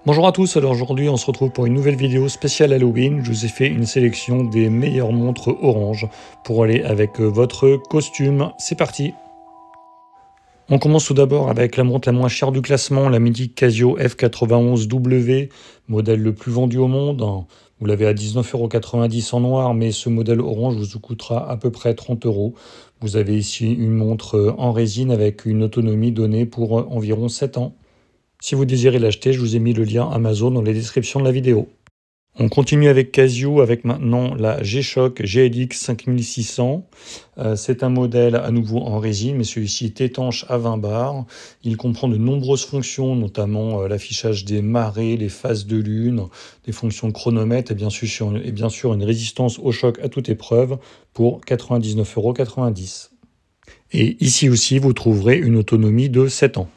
Bonjour à tous, alors aujourd'hui on se retrouve pour une nouvelle vidéo spéciale Halloween. Je vous ai fait une sélection des meilleures montres orange pour aller avec votre costume. C'est parti! On commence tout d'abord avec la montre la moins chère du classement, la mythique Casio F91W, modèle le plus vendu au monde. Vous l'avez à 19,90 € en noir, mais ce modèle orange vous coûtera à peu près 30 €. Vous avez ici une montre en résine avec une autonomie donnée pour environ 7 ans. Si vous désirez l'acheter, je vous ai mis le lien Amazon dans la description de la vidéo. On continue avec Casio, avec maintenant la G-Shock GLX 5600. C'est un modèle à nouveau en résine, mais celui-ci est étanche à 20 bars. Il comprend de nombreuses fonctions, notamment l'affichage des marées, les phases de lune, des fonctions de chronomètre et bien sûr une résistance au choc à toute épreuve pour 99,90 €. Et ici aussi, vous trouverez une autonomie de 7 ans.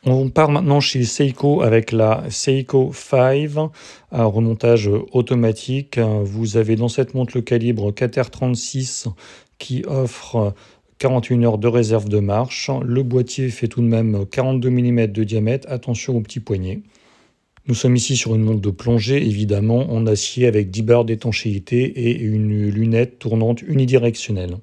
On part maintenant chez Seiko avec la Seiko 5 à remontage automatique. Vous avez dans cette montre le calibre 4R36 qui offre 41 heures de réserve de marche. Le boîtier fait tout de même 42 mm de diamètre. Attention au petit poignet. Nous sommes ici sur une montre de plongée, évidemment en acier avec 10 barres d'étanchéité et une lunette tournante unidirectionnelle.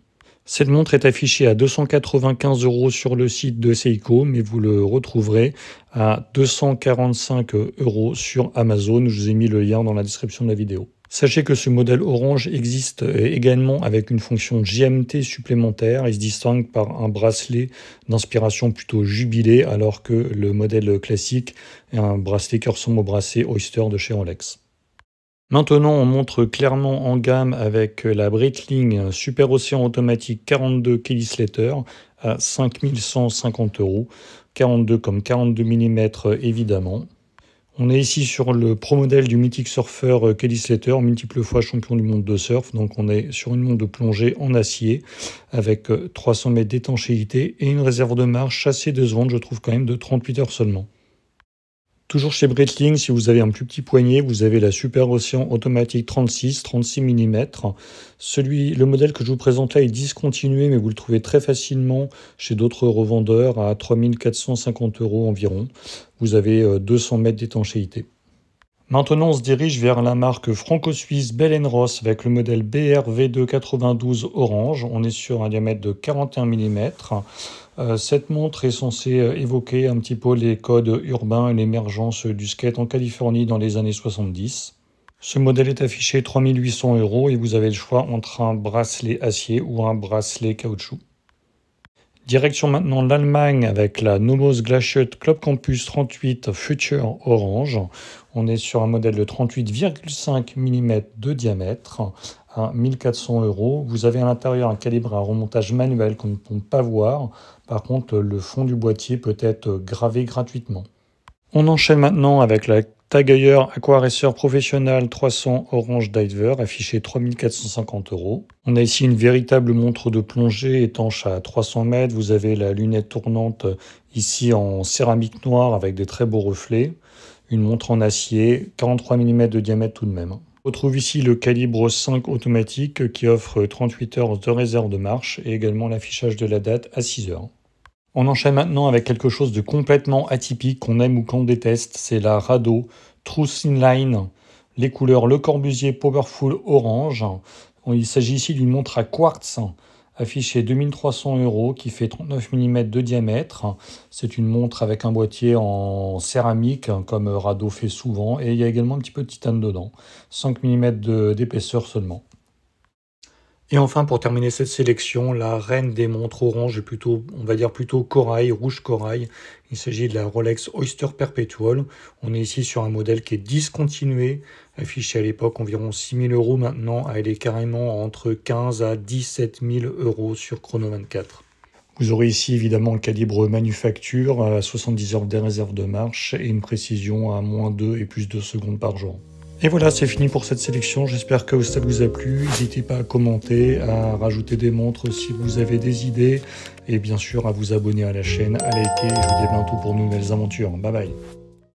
Cette montre est affichée à 295 € sur le site de Seiko, mais vous le retrouverez à 245 € sur Amazon. Je vous ai mis le lien dans la description de la vidéo. Sachez que ce modèle orange existe également avec une fonction GMT supplémentaire. Il se distingue par un bracelet d'inspiration plutôt jubilé, alors que le modèle classique est un bracelet qui ressemble au bracelet Oyster de chez Rolex. Maintenant, on montre clairement en gamme avec la Breitling Super Océan automatique 42 Kelly Slater à 5150 €. 42 comme 42 mm évidemment. On est ici sur le pro modèle du mythique surfeur Kelly Slater, multiples fois champion du monde de surf. Donc on est sur une montre de plongée en acier avec 300 mètres d'étanchéité et une réserve de marche assez décevante, je trouve quand même, de 38 heures seulement. Toujours chez Breitling, si vous avez un plus petit poignet, vous avez la Super Océan automatique 36 mm. Le modèle que je vous présente là est discontinué, mais vous le trouvez très facilement chez d'autres revendeurs à 3450 € environ. Vous avez 200 mètres d'étanchéité. Maintenant, on se dirige vers la marque franco-suisse Bell & Ross avec le modèle BRV292 orange. On est sur un diamètre de 41 mm. Cette montre est censée évoquer un petit peu les codes urbains et l'émergence du skate en Californie dans les années 70. Ce modèle est affiché 3800 € et vous avez le choix entre un bracelet acier ou un bracelet caoutchouc. Direction maintenant l'Allemagne avec la Nomos Glacier Club Campus 38 Future Orange. On est sur un modèle de 38,5 mm de diamètre à 1400 €. Vous avez à l'intérieur un calibre à remontage manuel qu'on ne peut pas voir. Par contre, le fond du boîtier peut être gravé gratuitement. On enchaîne maintenant avec la Tag Heuer Aqua Racer Professional 300 Orange Diver, affiché 3450 €. On a ici une véritable montre de plongée étanche à 300 mètres. Vous avez la lunette tournante ici en céramique noire avec des très beaux reflets. Une montre en acier, 43 mm de diamètre tout de même. On retrouve ici le calibre 5 automatique qui offre 38 heures de réserve de marche et également l'affichage de la date à 6 heures. On enchaîne maintenant avec quelque chose de complètement atypique qu'on aime ou qu'on déteste, c'est la Rado True Inline, les couleurs Le Corbusier Powerful Orange. Il s'agit ici d'une montre à quartz affichée 2300 € qui fait 39 mm de diamètre. C'est une montre avec un boîtier en céramique comme Rado fait souvent et il y a également un petit peu de titane dedans, 5 mm d'épaisseur seulement. Et enfin, pour terminer cette sélection, la reine des montres orange, on va dire plutôt corail, rouge corail. Il s'agit de la Rolex Oyster Perpetual. On est ici sur un modèle qui est discontinué, affiché à l'époque environ 6 000 € maintenant. Elle est carrément entre 15 à 17 000 € sur Chrono 24. Vous aurez ici évidemment le calibre manufacture à 70 heures de réserve de marche et une précision à -2 et +2 secondes par jour. Et voilà, c'est fini pour cette sélection. J'espère que ça vous a plu. N'hésitez pas à commenter, à rajouter des montres si vous avez des idées. Et bien sûr, à vous abonner à la chaîne, à liker. Je vous dis à bientôt pour de nouvelles aventures. Bye bye.